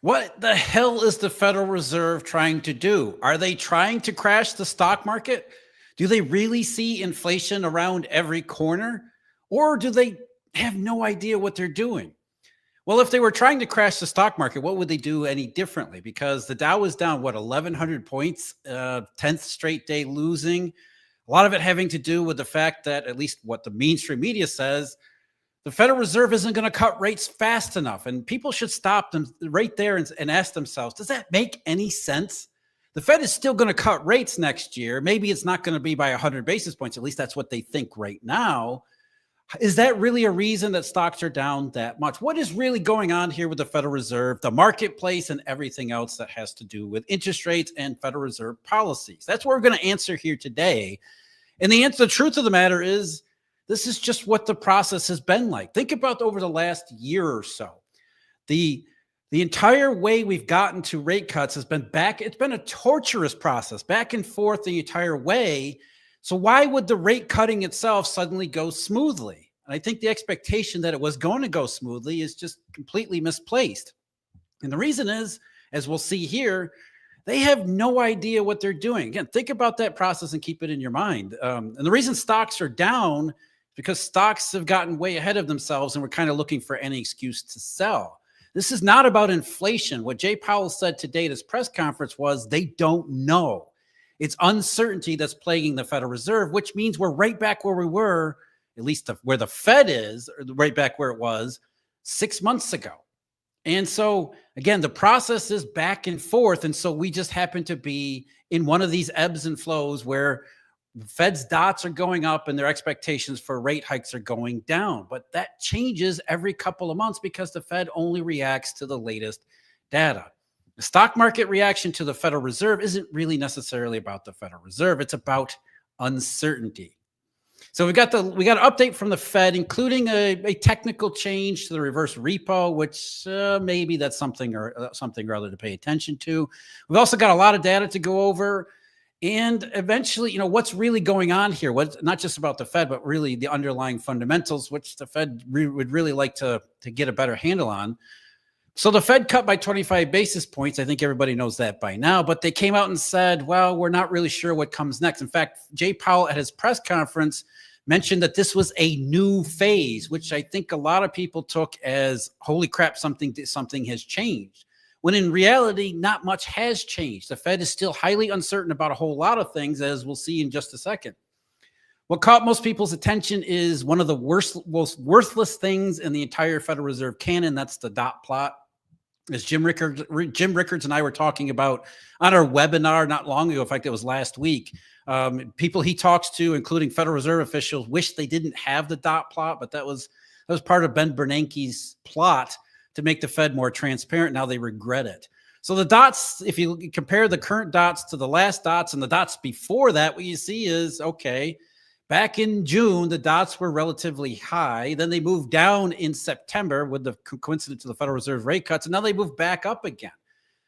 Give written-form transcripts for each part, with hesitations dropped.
What the hell is the Federal Reserve trying to do? Are they trying to crash the stock market? Do they really see inflation around every corner? Or do they have no idea what they're doing? Well, if they were trying to crash the stock market, what would they do any differently? Because the Dow was down, what, 1,100 points, 10th straight day losing. A lot of it having to do with the fact that, at least what the mainstream media says, the Federal Reserve isn't going to cut rates fast enough. And people should stop them right there and ask themselves, does that make any sense? The Fed is still going to cut rates next year. Maybe it's not going to be by 100 basis points. At least that's what they think right now. Is that really a reason that stocks are down that much? What is really going on here with the Federal Reserve, the marketplace, and everything else that has to do with interest rates and Federal Reserve policies? That's what we're going to answer here today. And the truth of the matter is, this is just what the process has been like. Think about over the last year or so. The entire way we've gotten to rate cuts has been it's been a tortuous process, back and forth the entire way. So why would the rate cutting itself suddenly go smoothly? And I think the expectation that it was going to go smoothly is just completely misplaced. And the reason is, as we'll see here, they have no idea what they're doing. Again, think about that process and keep it in your mind. And the reason stocks are down because stocks have gotten way ahead of themselves and we're kind of looking for any excuse to sell. This is not about inflation. What Jay Powell said today at his press conference was they don't know. It's uncertainty that's plaguing the Federal Reserve, which means we're right back where we were, at least where the Fed is, or right back where it was 6 months ago. And so, again, the process is back and forth. And so we just happen to be in one of these ebbs and flows where the Fed's dots are going up and their expectations for rate hikes are going down. But that changes every couple of months because the Fed only reacts to the latest data. The stock market reaction to the Federal Reserve isn't really necessarily about the Federal Reserve. It's about uncertainty. So we got an update from the Fed, including a technical change to the reverse repo, which maybe that's something or other to pay attention to. We've also got a lot of data to go over. And eventually, what's really going on here? What's not just about the Fed, but really the underlying fundamentals, which the Fed would really like to get a better handle on. So the Fed cut by 25 basis points. I think everybody knows that by now, but they came out and said, well, we're not really sure what comes next. In fact, Jay Powell at his press conference mentioned that this was a new phase, which I think a lot of people took as, holy crap, something has changed. When in reality, not much has changed. The Fed is still highly uncertain about a whole lot of things, as we'll see in just a second. What caught most people's attention is one of the most worthless things in the entire Federal Reserve canon. That's the dot plot. As Jim Rickards and I were talking about on our webinar not long ago, in fact, it was last week, people he talks to, including Federal Reserve officials, wish they didn't have the dot plot, but that was part of Ben Bernanke's plot to make the Fed more transparent. Now they regret it. So the dots, if you compare the current dots to the last dots and the dots before that, what you see is, okay, back in June, the dots were relatively high. Then they moved down in September with the coincidence of the Federal Reserve rate cuts. And now they moved back up again,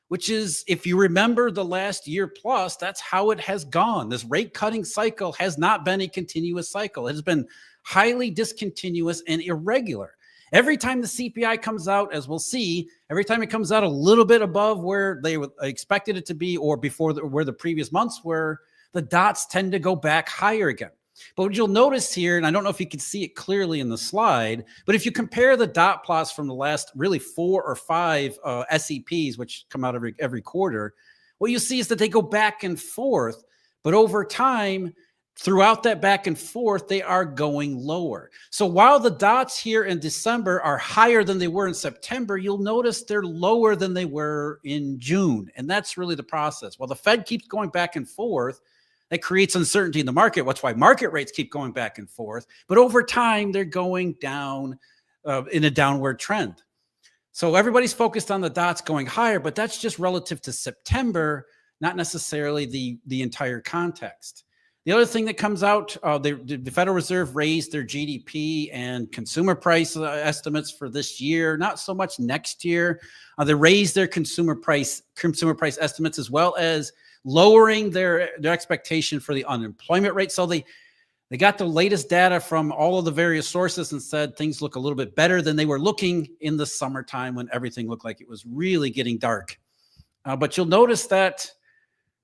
which is, if you remember the last year plus, that's how it has gone. This rate cutting cycle has not been a continuous cycle. It has been highly discontinuous and irregular. Every time the CPI comes out, as we'll see, every time it comes out a little bit above where they expected it to be or before where the previous months were, the dots tend to go back higher again. But what you'll notice here, and I don't know if you can see it clearly in the slide, but if you compare the dot plots from the last really 4 or 5 SEPs, which come out every quarter, what you see is that they go back and forth, but over time, throughout that back and forth, they are going lower. So while the dots here in December are higher than they were in September, you'll notice they're lower than they were in June. And that's really the process. While the Fed keeps going back and forth, that creates uncertainty in the market. That's why market rates keep going back and forth. But over time, they're going down in a downward trend. So everybody's focused on the dots going higher, but that's just relative to September, not necessarily the entire context. The other thing that comes out, the Federal Reserve raised their GDP and consumer price estimates for this year, not so much next year. They raised their consumer price estimates, as well as lowering their expectation for the unemployment rate. So They got the latest data from all of the various sources and said things look a little bit better than they were looking in the summertime when everything looked like it was really getting dark. But you'll notice that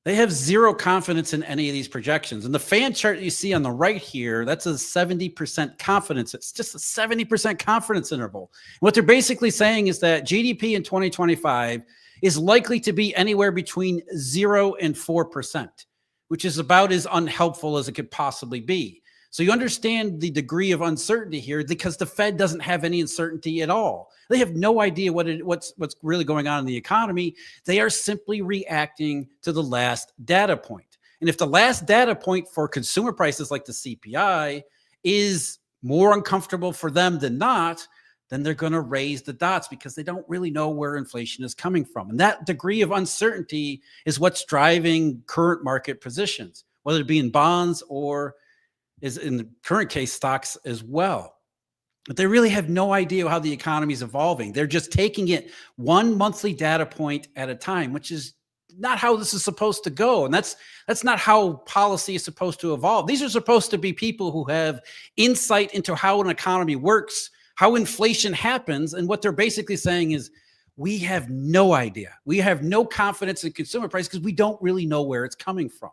they have zero confidence in any of these projections. And the fan chart you see on the right here, that's a 70% confidence. It's just a 70% confidence interval. What they're basically saying is that GDP in 2025 is likely to be anywhere between 0 and 4%, which is about as unhelpful as it could possibly be. So you understand the degree of uncertainty here because the Fed doesn't have any uncertainty at all. They have no idea what's really going on in the economy. They are simply reacting to the last data point. And if the last data point for consumer prices like the CPI is more uncomfortable for them than not, then they're going to raise the dots because they don't really know where inflation is coming from. And that degree of uncertainty is what's driving current market positions, whether it be in bonds or, is in the current case, stocks as well. But they really have no idea how the economy is evolving. They're just taking it one monthly data point at a time, which is not how this is supposed to go. And that's not how policy is supposed to evolve. These are supposed to be people who have insight into how an economy works, how inflation happens. And what they're basically saying is, we have no idea. We have no confidence in consumer price because we don't really know where it's coming from.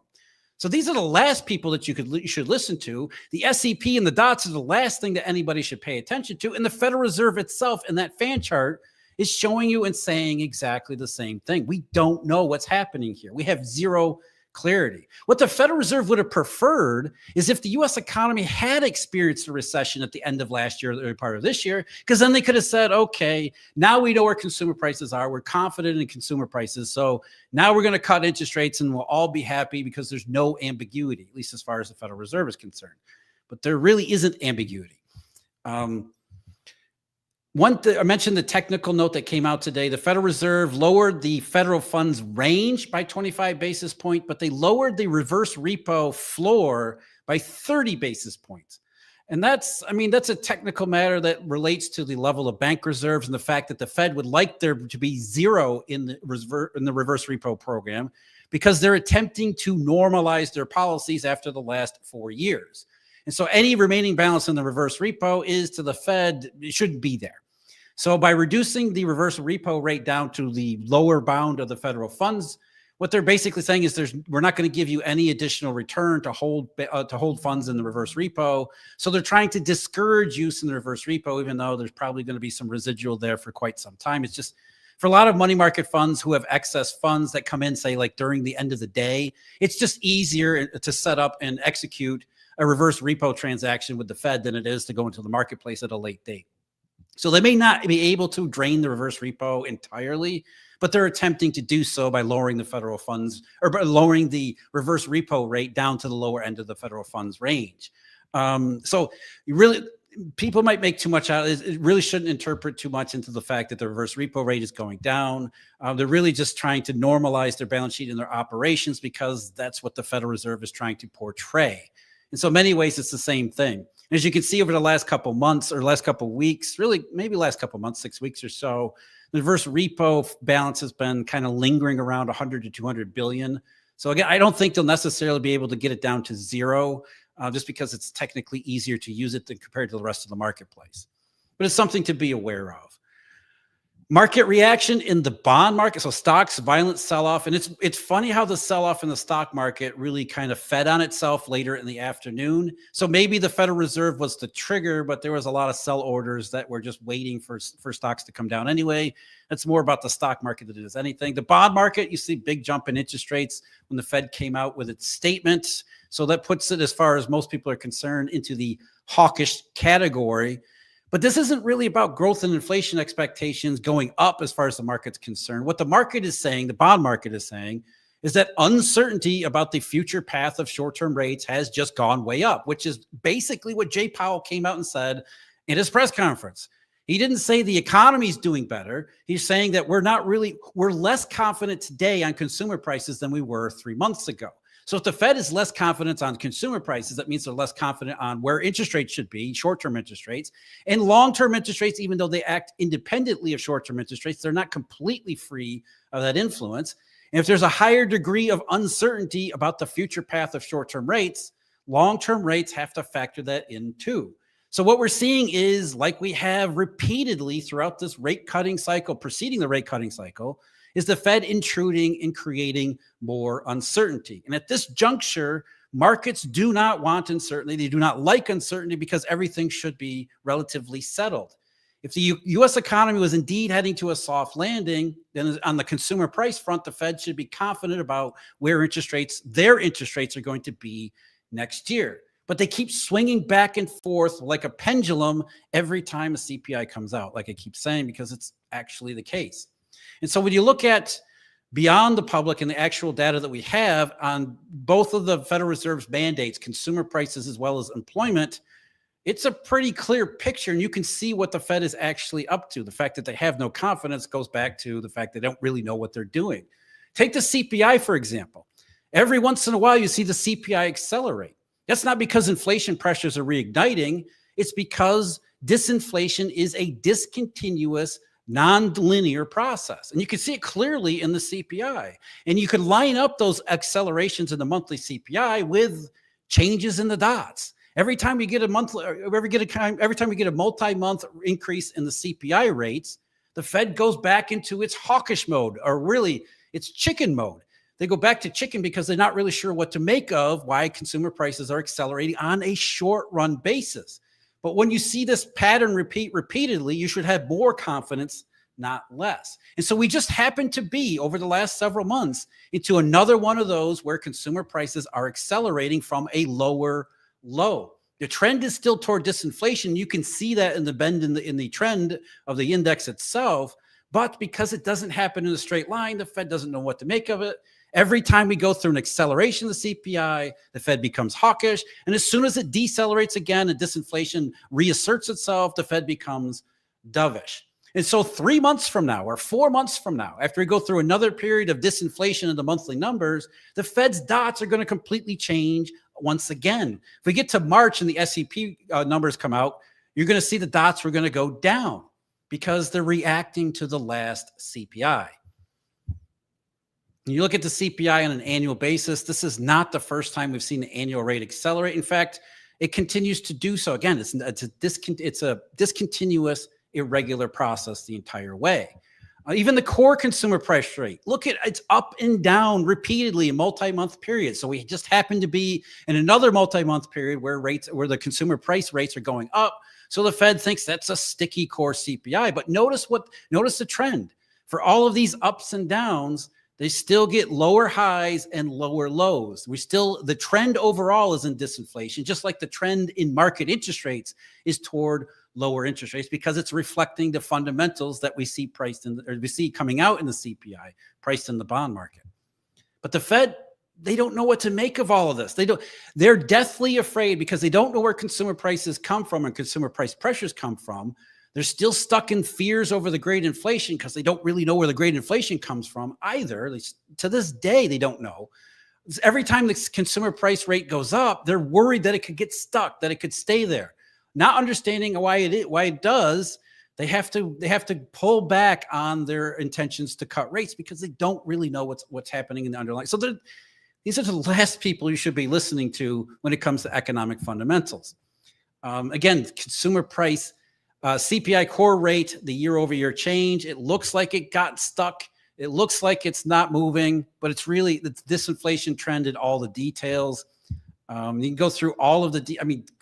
So these are the last people that you should listen to. The SEP and the dots are the last thing that anybody should pay attention to. And the Federal Reserve itself in that fan chart is showing you and saying exactly the same thing. We don't know what's happening here. We have zero clarity. What the Federal Reserve would have preferred is if the U.S. economy had experienced a recession at the end of last year, the early part of this year, because then they could have said, okay, now we know where consumer prices are. We're confident in consumer prices. So now we're going to cut interest rates and we'll all be happy because there's no ambiguity, at least as far as the Federal Reserve is concerned. But there really isn't ambiguity. I mentioned the technical note that came out today. The Federal Reserve lowered the federal funds range by 25 basis points, but they lowered the reverse repo floor by 30 basis points. And that's a technical matter that relates to the level of bank reserves and the fact that the Fed would like there to be zero in the reverse repo program because they're attempting to normalize their policies after the last 4 years. And so any remaining balance in the reverse repo is to the Fed, it shouldn't be there. So by reducing the reverse repo rate down to the lower bound of the federal funds, what they're basically saying is we're not going to give you any additional return to hold funds in the reverse repo. So they're trying to discourage use in the reverse repo, even though there's probably going to be some residual there for quite some time. It's just for a lot of money market funds who have excess funds that come in, say like during the end of the day, it's just easier to set up and execute a reverse repo transaction with the Fed than it is to go into the marketplace at a late date. So they may not be able to drain the reverse repo entirely, but they're attempting to do so by lowering the federal funds or by lowering the reverse repo rate down to the lower end of the federal funds range. So people might make too much out of it. It really shouldn't interpret too much into the fact that the reverse repo rate is going down. They're really just trying to normalize their balance sheet and their operations because that's what the Federal Reserve is trying to portray. In so many ways, it's the same thing. As you can see over the last couple months or last couple weeks, really maybe last couple months, 6 weeks or so, the reverse repo balance has been kind of lingering around 100 to 200 billion. So again, I don't think they'll necessarily be able to get it down to zero just because it's technically easier to use it than compared to the rest of the marketplace. But it's something to be aware of. Market reaction in the bond market. So stocks, violent sell-off. And it's funny how the sell-off in the stock market really kind of fed on itself later in the afternoon. So maybe the Federal Reserve was the trigger, but there was a lot of sell orders that were just waiting for stocks to come down anyway. That's more about the stock market than it is anything. The bond market, you see big jump in interest rates when the Fed came out with its statement. So that puts it, as far as most people are concerned, into the hawkish category. But this isn't really about growth and inflation expectations going up as far as the market's concerned. What the market is saying, the bond market is saying, is that uncertainty about the future path of short-term rates has just gone way up, which is basically what Jay Powell came out and said in his press conference. He didn't say the economy's doing better. He's saying that we're less confident today on consumer prices than we were 3 months ago. So if the Fed is less confident on consumer prices, that means they're less confident on where interest rates should be, short-term interest rates, and long-term interest rates. Even though they act independently of short-term interest rates, they're not completely free of that influence. And if there's a higher degree of uncertainty about the future path of short-term rates, long-term rates have to factor that in too. So what we're seeing is, like we have repeatedly throughout this rate cutting cycle, preceding the rate cutting cycle, is the Fed intruding and creating more uncertainty. And at this juncture, markets do not want uncertainty. They do not like uncertainty because everything should be relatively settled. If the U.S. economy was indeed heading to a soft landing, then on the consumer price front, the Fed should be confident about where their interest rates are going to be next year. But they keep swinging back and forth like a pendulum every time a CPI comes out, like I keep saying, because it's actually the case. And so when you look at beyond the public and the actual data that we have on both of the Federal Reserve's mandates, consumer prices as well as employment, it's a pretty clear picture, and you can see what the Fed is actually up to. The fact that they have no confidence goes back to the fact they don't really know what they're doing. Take the CPI, for example. Every once in a while, you see the CPI accelerate. That's not because inflation pressures are reigniting. It's because disinflation is a discontinuous, non-linear process. And you can see it clearly in the CPI. And you can line up those accelerations in the monthly CPI with changes in the dots. Every time you get a monthly, every time we get a multi-month increase in the CPI rates, the Fed goes back into its hawkish mode, or really its chicken mode. They go back to chicken because they're not really sure what to make of why consumer prices are accelerating on a short-run basis. But when you see this pattern repeat repeatedly, you should have more confidence, not less. And so we just happen to be, over the last several months, into another one of those where consumer prices are accelerating from a lower low. The trend is still toward disinflation. You can see that in the bend in the trend of the index itself. But because it doesn't happen in a straight line, the Fed doesn't know what to make of it. Every time we go through an acceleration of the CPI, the Fed becomes hawkish. And as soon as it decelerates again and disinflation reasserts itself, the Fed becomes dovish. And so 3 months from now or 4 months from now, after we go through another period of disinflation in the monthly numbers, the Fed's dots are going to completely change once again. If we get to March and the SEP numbers come out, you're going to see the dots are going to go down because they're reacting to the last CPI. When you look at the CPI on an annual basis, this is not the first time we've seen the annual rate accelerate. In fact, it continues to do so. Again, it's a discontinuous, irregular process the entire way. Even the core consumer price rate, look at it's up and down repeatedly in multi-month periods. So we just happen to be in another multi-month period where the consumer price rates are going up. So the Fed thinks that's a sticky core CPI. But notice the trend. For all of these ups and downs, they still get lower highs and lower lows. The trend overall is in disinflation, just like the trend in market interest rates is toward lower interest rates because it's reflecting the fundamentals that we see we see coming out in the CPI, priced in the bond market. But the Fed, they don't know what to make of all of this. They're deathly afraid because they don't know where consumer prices come from and consumer price pressures come from. They're still stuck in fears over the great inflation because they don't really know where the great inflation comes from either. To this day, they don't know. Every time the consumer price rate goes up, they're worried that it could get stuck, that it could stay there. Not understanding why it does, they have to pull back on their intentions to cut rates because they don't really know what's happening in the underlying. So these are the last people you should be listening to when it comes to economic fundamentals. Again, consumer price, CPI core rate, the year-over-year change, it looks like it got stuck. It looks like it's not moving, but it's really the disinflation trend in all the details. You can go through all of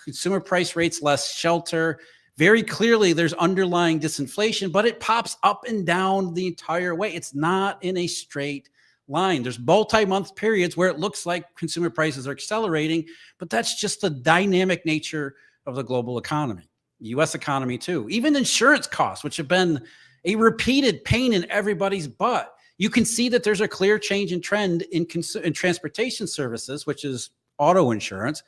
consumer price rates, less shelter. Very clearly, there's underlying disinflation, but it pops up and down the entire way. It's not in a straight line. There's multi-month periods where it looks like consumer prices are accelerating, but that's just the dynamic nature of the global economy. U.S. economy too. Even insurance costs, which have been a repeated pain in everybody's butt. You can see that there's a clear change in trend in transportation services, which is auto insurance.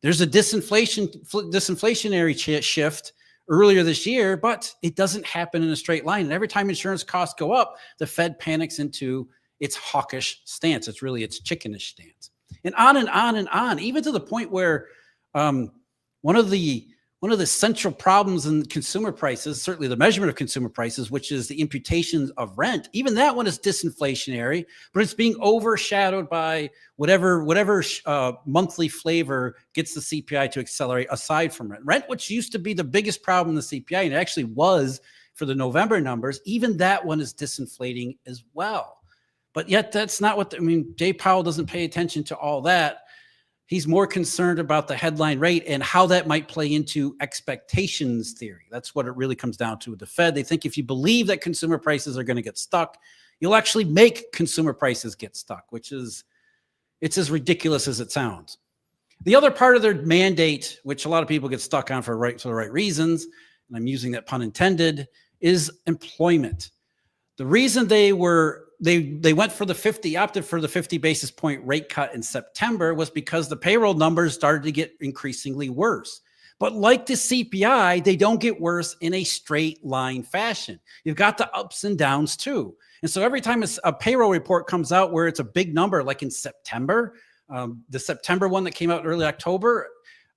There's a disinflationary shift earlier this year, but it doesn't happen in a straight line. And every time insurance costs go up, the Fed panics into its hawkish stance. It's really its chickenish stance. And on and on and on, even to the point where one of the one of the central problems in consumer prices, certainly the measurement of consumer prices, which is the imputation of rent, even that one is disinflationary, but it's being overshadowed by whatever monthly flavor gets the CPI to accelerate aside from rent. Rent, which used to be the biggest problem in the CPI, and it actually was for the November numbers, even that one is disinflating as well. But yet that's not what, Jay Powell doesn't pay attention to all that. He's more concerned about the headline rate and how that might play into expectations theory. That's what it really comes down to with the Fed. They think if you believe that consumer prices are going to get stuck, you'll actually make consumer prices get stuck, it's as ridiculous as it sounds. The other part of their mandate, which a lot of people get stuck on for the right reasons, and I'm using that pun intended, is employment. The reason they went for the 50, opted for the 50 basis point rate cut in September was because the payroll numbers started to get increasingly worse. But like the CPI, they don't get worse in a straight line fashion. You've got the ups and downs too. And so every time a payroll report comes out where it's a big number, like in September, the September one that came out in early October,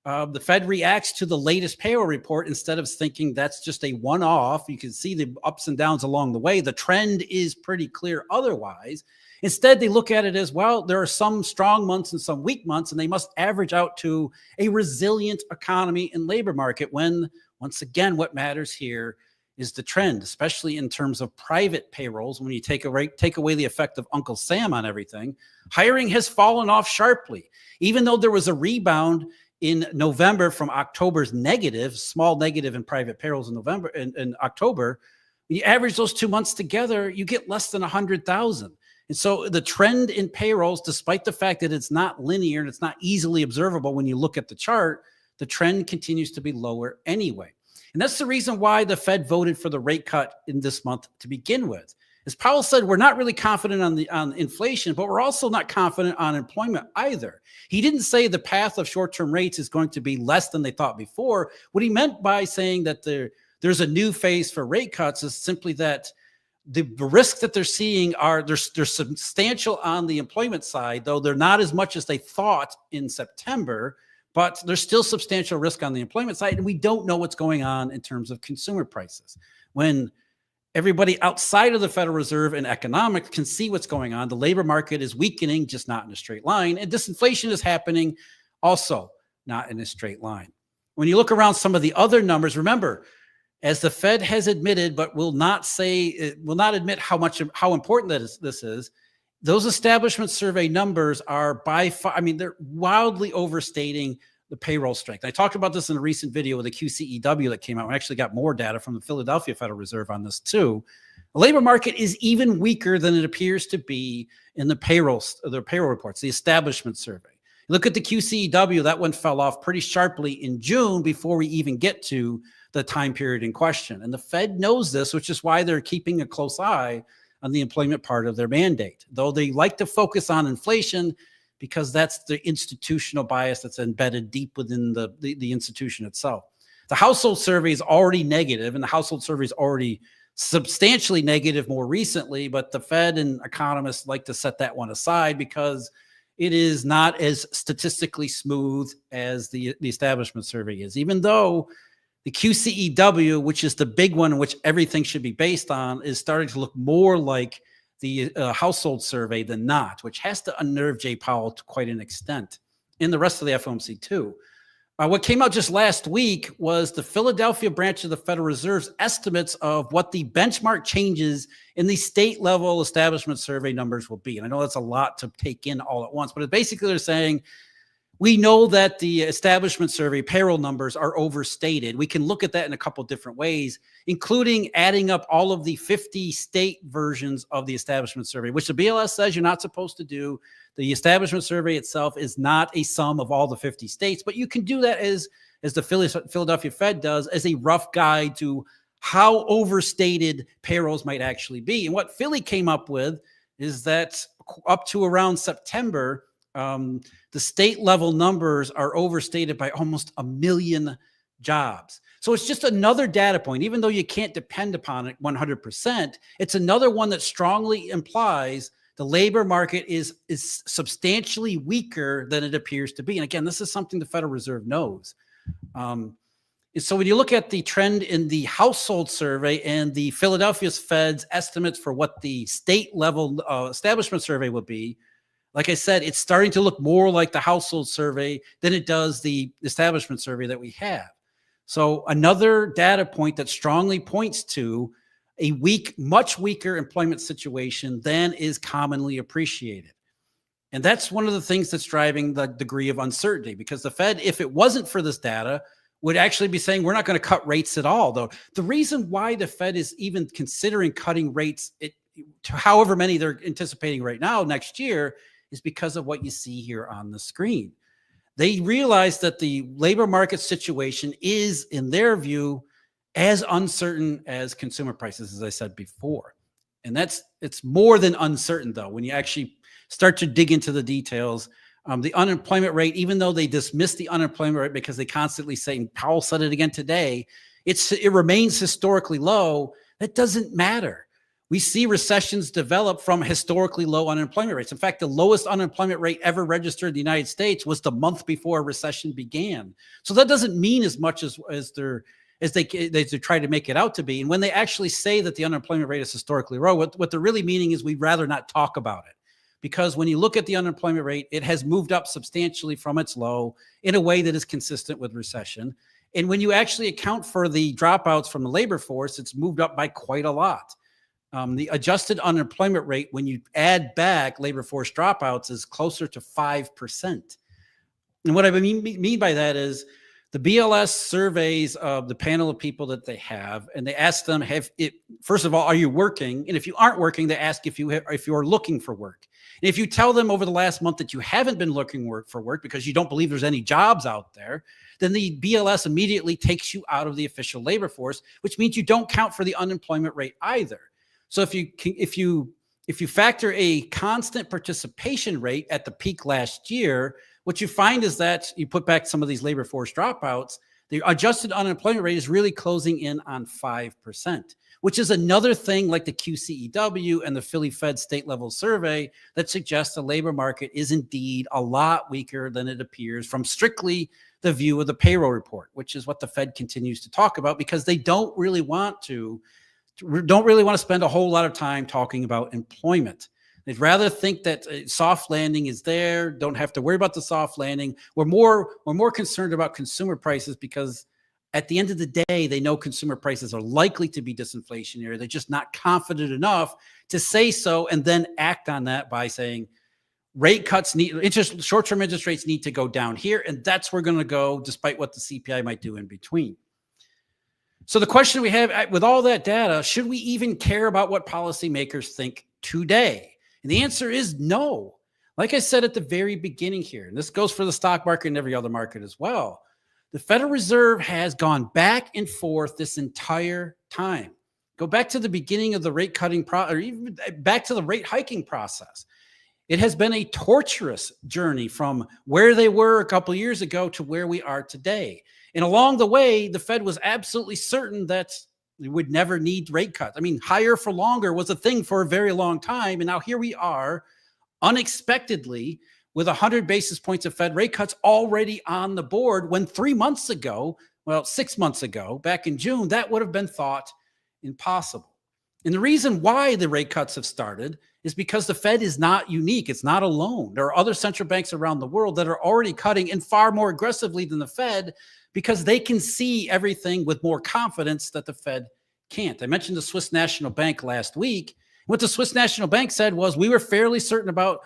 the Fed reacts to the latest payroll report instead of thinking that's just a one-off. You can see the ups and downs along the way. The trend is pretty clear otherwise. Instead, they look at it as, well, there are some strong months and some weak months, and they must average out to a resilient economy and labor market when, once again, what matters here is the trend, especially in terms of private payrolls. When you take away the effect of Uncle Sam on everything, hiring has fallen off sharply. Even though there was a rebound in November from October's small negative in private payrolls in November and October, when you average those 2 months together, you get less than 100,000. And so the trend in payrolls, despite the fact that it's not linear and it's not easily observable when you look at the chart, the trend continues to be lower anyway. And that's the reason why the Fed voted for the rate cut in this month to begin with. As Powell said, we're not really confident on inflation, but we're also not confident on employment either. He didn't say the path of short-term rates is going to be less than they thought before. What he meant by saying that there's a new phase for rate cuts is simply that the risks that they're seeing they're substantial on the employment side, though they're not as much as they thought in September, but there's still substantial risk on the employment side, and we don't know what's going on in terms of consumer prices. When everybody outside of the Federal Reserve and economics can see what's going on, the labor market is weakening, just not in a straight line, and disinflation is happening also not in a straight line. When you look around some of the other numbers, remember, as the Fed has admitted, but will not admit how important this is, those establishment survey numbers are by far, they're wildly overstating the payroll strength. I talked about this in a recent video with the QCEW that came out. We actually got more data from the Philadelphia Federal Reserve on this too. The labor market is even weaker than it appears to be in the payroll reports, the establishment survey. Look at the QCEW, that one fell off pretty sharply in June before we even get to the time period in question. And the Fed knows this, which is why they're keeping a close eye on the employment part of their mandate, though they like to focus on inflation because that's the institutional bias that's embedded deep within the institution itself. The household survey is already negative, and the household survey is already substantially negative more recently, but the Fed and economists like to set that one aside because it is not as statistically smooth as the establishment survey is, even though the QCEW, which is the big one in which everything should be based on, is starting to look more like the household survey than not, which has to unnerve Jay Powell to quite an extent, and the rest of the FOMC too. What came out just last week was the Philadelphia branch of the Federal Reserve's estimates of what the benchmark changes in the state level establishment survey numbers will be. And I know that's a lot to take in all at once, but basically they're saying, we know that the establishment survey payroll numbers are overstated. We can look at that in a couple different ways, including adding up all of the 50 state versions of the establishment survey, which the BLS says you're not supposed to do. The establishment survey itself is not a sum of all the 50 states, but you can do that as the Philadelphia Fed does, as a rough guide to how overstated payrolls might actually be. And what Philly came up with is that up to around September, the state level numbers are overstated by almost 1 million jobs. So it's just another data point, even though you can't depend upon it 100%, it's another one that strongly implies the labor market is substantially weaker than it appears to be. And again, this is something the Federal Reserve knows. And So when you look at the trend in the household survey and the Philadelphia Fed's estimates for what the state level establishment survey would be, like I said, it's starting to look more like the household survey than it does the establishment survey that we have. So another data point that strongly points to a much weaker employment situation than is commonly appreciated. And that's one of the things that's driving the degree of uncertainty, because the Fed, if it wasn't for this data, would actually be saying we're not going to cut rates at all. Though the reason why the Fed is even considering cutting rates to however many they're anticipating right now next year is because of what you see here on the screen. They realize that the labor market situation is, in their view, as uncertain as consumer prices, as I said before. And it's more than uncertain, though, when you actually start to dig into the details. The unemployment rate, even though they dismiss the unemployment rate because they constantly say, and Powell said it again today, it remains historically low. That doesn't matter. We see recessions develop from historically low unemployment rates. In fact, the lowest unemployment rate ever registered in the United States was the month before a recession began. So that doesn't mean as much as they try to make it out to be. And when they actually say that the unemployment rate is historically low, what they're really meaning is we'd rather not talk about it. Because when you look at the unemployment rate, it has moved up substantially from its low in a way that is consistent with recession. And when you actually account for the dropouts from the labor force, it's moved up by quite a lot. The adjusted unemployment rate, when you add back labor force dropouts, is closer to 5%. And what I mean by that is the BLS surveys of the panel of people that they have, and they ask them, first of all, are you working? And if you aren't working, they ask if you are looking for work. And if you tell them over the last month that you haven't been looking for work because you don't believe there's any jobs out there, then the BLS immediately takes you out of the official labor force, which means you don't count for the unemployment rate either. So if you factor a constant participation rate at the peak last year, what you find is that you put back some of these labor force dropouts, the adjusted unemployment rate is really closing in on 5%, which is another thing like the QCEW and the Philly Fed state level survey that suggests the labor market is indeed a lot weaker than it appears from strictly the view of the payroll report, which is what the Fed continues to talk about because they don't really want to spend a whole lot of time talking about employment. They'd rather think that a soft landing is there, don't have to worry about the soft landing. We're more concerned about consumer prices because at the end of the day, they know consumer prices are likely to be disinflationary. They're just not confident enough to say so and then act on that by saying rate cuts short-term interest rates need to go down here, and that's where we're going to go despite what the CPI might do in between. So the question we have with all that data, should we even care about what policymakers think today? And the answer is no. Like I said at the very beginning here, and this goes for the stock market and every other market as well, the Federal Reserve has gone back and forth this entire time. Go back to the beginning of the rate cutting or even back to the rate hiking process. It has been a tortuous journey from where they were a couple of years ago to where we are today. And along the way, the Fed was absolutely certain that we would never need rate cuts. I mean, higher for longer was a thing for a very long time. And now here we are unexpectedly with 100 basis points of Fed rate cuts already on the board when 6 months ago, back in June, that would have been thought impossible. And the reason why the rate cuts have started is because the Fed is not unique. It's not alone. There are other central banks around the world that are already cutting and far more aggressively than the Fed because they can see everything with more confidence that the Fed can't. I mentioned the Swiss National Bank last week. What the Swiss National Bank said was we were fairly certain about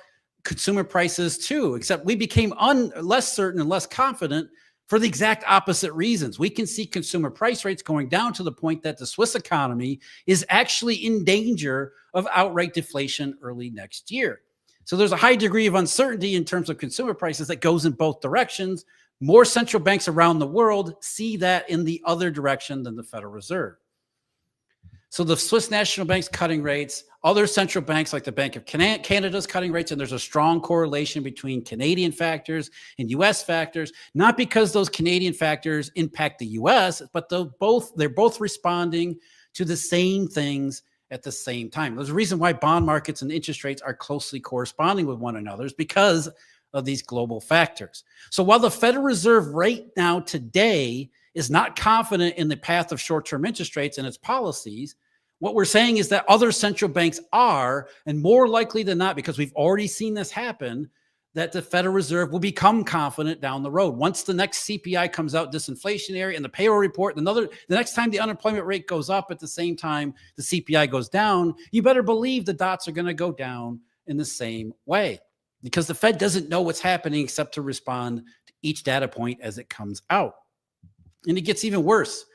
consumer prices too, except we became less certain and less confident for the exact opposite reasons. We can see consumer price rates going down to the point that the Swiss economy is actually in danger of outright deflation early next year. So there's a high degree of uncertainty in terms of consumer prices that goes in both directions. More central banks around the world see that in the other direction than the Federal Reserve. So the Swiss National Bank's cutting rates, other central banks like the Bank of Canada's cutting rates, and there's a strong correlation between Canadian factors and U.S. factors, not because those Canadian factors impact the U.S., but they're both responding to the same things at the same time. There's a reason why bond markets and interest rates are closely corresponding with one another is because of these global factors. So while the Federal Reserve right now today is not confident in the path of short-term interest rates and its policies. What we're saying is that other central banks are, and more likely than not, because we've already seen this happen, that the Federal Reserve will become confident down the road. Once the next CPI comes out disinflationary and the payroll report, the next time the unemployment rate goes up at the same time the CPI goes down, you better believe the dots are going to go down in the same way, because the Fed doesn't know what's happening except to respond to each data point as it comes out. And it gets even worse,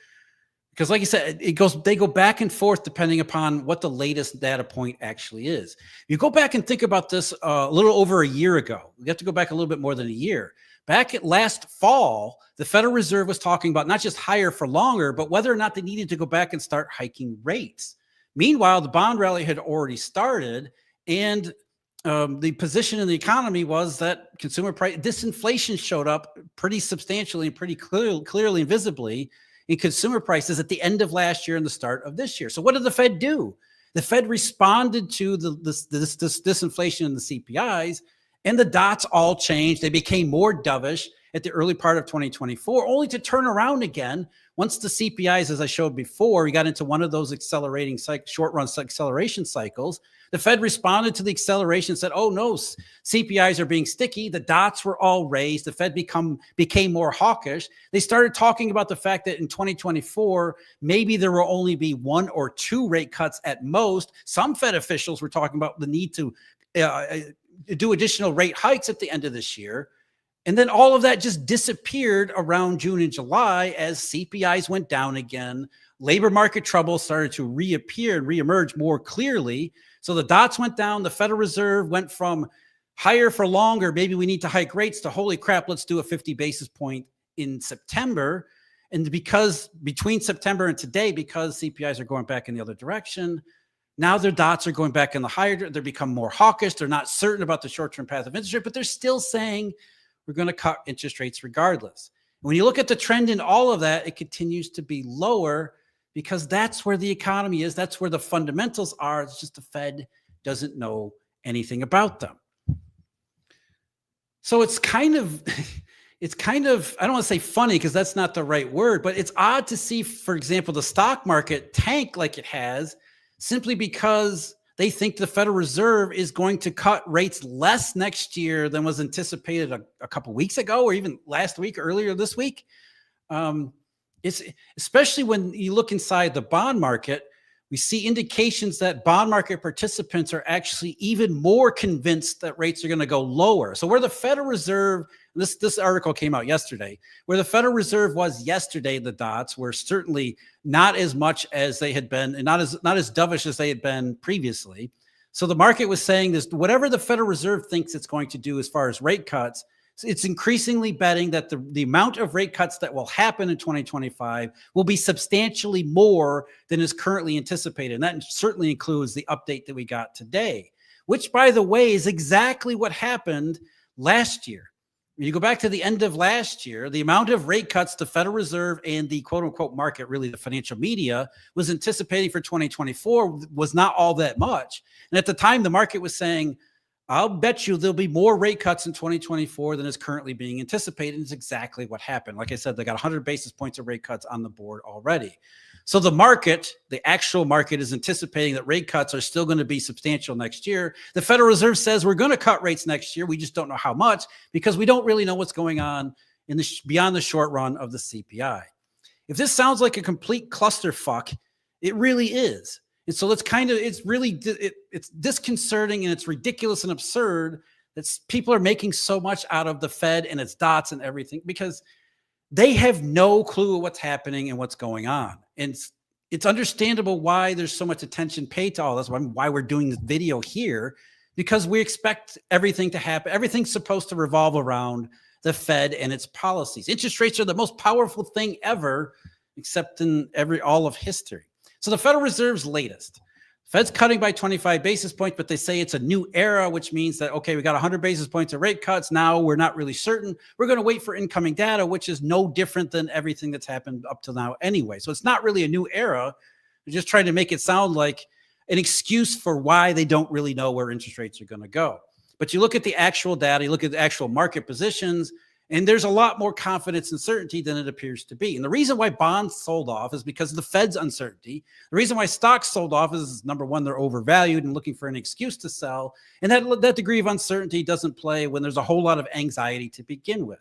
because like I said, they go back and forth depending upon what the latest data point actually is. You go back and think about this a little over a year ago. We have to go back a little bit more than a year. Back at last fall, the Federal Reserve was talking about not just higher for longer, but whether or not they needed to go back and start hiking rates. Meanwhile, the bond rally had already started, and the position in the economy was that consumer price disinflation showed up pretty substantially and pretty clearly and visibly in consumer prices at the end of last year and the start of this year. So what did the Fed do? The Fed responded to this disinflation in the CPIs, and the dots all changed. They became more dovish at the early part of 2024, only to turn around again once the CPIs, as I showed before, we got into one of those accelerating short-run acceleration cycles. The Fed responded to the acceleration and said, oh no, CPIs are being sticky. The dots were all raised. The Fed became more hawkish. They started talking about the fact that in 2024, maybe there will only be 1 or 2 rate cuts at most. Some Fed officials were talking about the need to do additional rate hikes at the end of this year. And then all of that just disappeared around June and July as CPIs went down again. Labor market trouble started to reappear and reemerge more clearly. So the dots went down. The Federal Reserve went from higher for longer, maybe we need to hike rates, to holy crap, let's do a 50 basis point in September. And because between September and today, because CPIs are going back in the other direction, now their dots are going back in the higher. They become more hawkish. They're not certain about the short-term path of interest rate, but they're still saying we're going to cut interest rates regardless. When you look at the trend in all of that, it continues to be lower, because that's where the economy is. That's where the fundamentals are. It's just the Fed doesn't know anything about them. So it's kind of, I don't want to say funny because that's not the right word, but it's odd to see, for example, the stock market tank like it has, simply because they think the Federal Reserve is going to cut rates less next year than was anticipated a couple weeks ago, or even last week, earlier this week. It's especially when you look inside the bond market, we see indications that bond market participants are actually even more convinced that rates are going to go lower. So where the Federal Reserve, this article came out yesterday, where the Federal Reserve was yesterday, the dots were certainly not as much as they had been, and not as dovish as they had been previously. So the market was saying this, whatever the Federal Reserve thinks it's going to do as far as rate cuts, it's increasingly betting that the amount of rate cuts that will happen in 2025 will be substantially more than is currently anticipated. And that certainly includes the update that we got today, which, by the way, is exactly what happened last year. When you go back to the end of last year, the amount of rate cuts the Federal Reserve and the quote unquote market, really the financial media, was anticipating for 2024 was not all that much. And at the time, the market was saying, I'll bet you there'll be more rate cuts in 2024 than is currently being anticipated. And it's exactly what happened. Like I said, they got 100 basis points of rate cuts on the board already. So the market, the actual market, is anticipating that rate cuts are still going to be substantial next year. The Federal Reserve says we're going to cut rates next year. We just don't know how much, because we don't really know what's going on in the beyond the short run of the CPI. If this sounds like a complete clusterfuck, it really is. And so it's disconcerting, and it's ridiculous and absurd that people are making so much out of the Fed and its dots and everything, because they have no clue what's happening and what's going on. And it's understandable why there's so much attention paid to all this, why we're doing this video here, because we expect everything to happen. Everything's supposed to revolve around the Fed and its policies. Interest rates are the most powerful thing ever, except in all of history. So the Federal Reserve's latest, Fed's cutting by 25 basis points, but they say it's a new era, which means that, okay, we got 100 basis points of rate cuts. Now we're not really certain. We're going to wait for incoming data, which is no different than everything that's happened up to now anyway. So it's not really a new era. They're just trying to make it sound like an excuse for why they don't really know where interest rates are going to go. But you look at the actual data, you look at the actual market positions, And there's a lot more confidence and certainty than it appears to be. And the reason why bonds sold off is because of the Fed's uncertainty. The reason why stocks sold off is, number one, they're overvalued and looking for an excuse to sell. And that degree of uncertainty doesn't play when there's a whole lot of anxiety to begin with.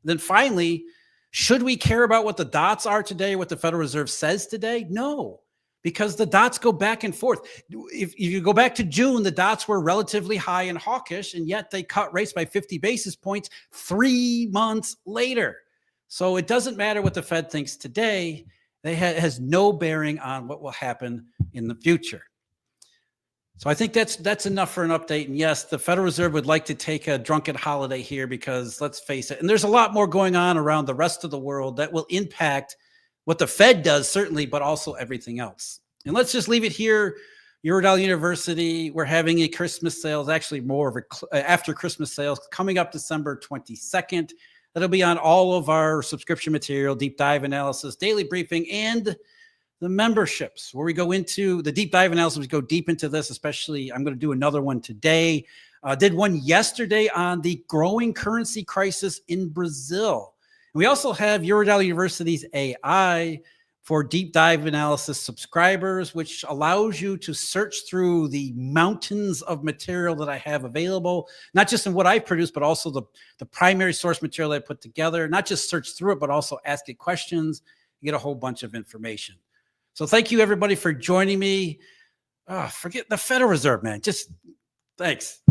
Then finally, should we care about what the dots are today, what the Federal Reserve says today? No, because the dots go back and forth. If you go back to June, the dots were relatively high and hawkish, and yet they cut rates by 50 basis points 3 months later. So it doesn't matter what the Fed thinks today. It has no bearing on what will happen in the future. So I think that's enough for an update. And yes, the Federal Reserve would like to take a drunken holiday here because let's face it, and there's a lot more going on around the rest of the world that will impact what the Fed does, certainly, but also everything else. And let's just leave it here. Eurodollar University, we're having a Christmas sales, actually more of after Christmas sales coming up December 22nd. That'll be on all of our subscription material, deep dive analysis, daily briefing, and the memberships, where we go into the deep dive analysis. We go deep into this, especially I'm going to do another one today. Did one yesterday on the growing currency crisis in Brazil. And we also have Eurodollar University's AI for deep dive analysis subscribers, which allows you to search through the mountains of material that I have available, not just in what I produce, but also the primary source material I put together. Not just search through it, but also ask it questions. You get a whole bunch of information. So thank you, everybody, for joining me. Forget the Federal Reserve, man. Just thanks.